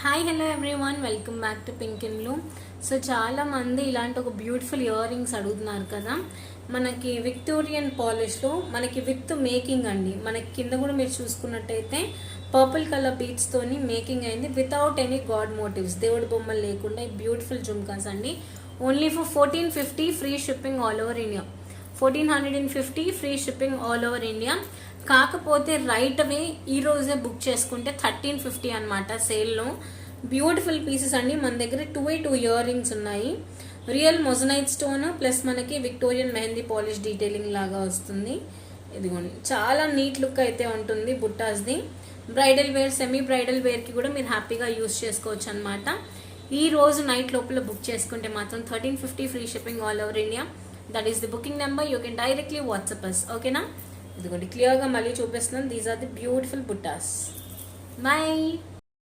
Hi hello everyone, welcome back to pink and blue. So చాలా మంది ఇలాంటి ఒక బ్యూటిఫుల్ ఇయర్ రింగ్స్ అడుగుతున్నారు కదా. మనకి విక్టోరియన్ పాలిష్లో మనకి విత్ మేకింగ్ అండి. మనకి కింద కూడా మీరు చూసుకున్నట్టయితే పర్పుల్ కలర్ బీట్స్తోని మేకింగ్ అయింది వితౌట్ ఎనీ గాడ్ మోటివ్స్, దేవుడి బొమ్మలు లేకుండా. బ్యూటిఫుల్ జుమ్కాస్ అండి. Only for 1450 free shipping all over India. 1450 free shipping all over India. కాకపోతే రైట్ అవే ఈ రోజే బుక్ చేసుకుంటే 1350 అనమాట సేల్లో. బ్యూటిఫుల్ పీసెస్ అండి. మన దగ్గర 2 ఇయర్ రింగ్స్ ఉన్నాయి. రియల్ మొజనైట్ స్టోన్ ప్లస్ మనకి విక్టోరియన్ మెహందీ పాలిష్ డీటెయిలింగ్ లాగా వస్తుంది. ఇదిగోండి, చాలా నీట్ లుక్ అయితే ఉంటుంది బుట్టాస్ది. బ్రైడల్ వేర్, సెమీ బ్రైడల్ వేర్కి కూడా మీరు హ్యాపీగా యూస్ చేసుకోవచ్చు అనమాట. ఈ రోజు నైట్ లోపల బుక్ చేసుకుంటే మాత్రం 1350 free shipping all over India. That is the booking number. You can directly WhatsApp us. ఓకేనా? ఇదిగోండి, క్లియర్గా మళ్ళీ చూపిస్తున్నాను. దీస్ ఆర్ ది బ్యూటిఫుల్ బుట్టాస్. బాయ్.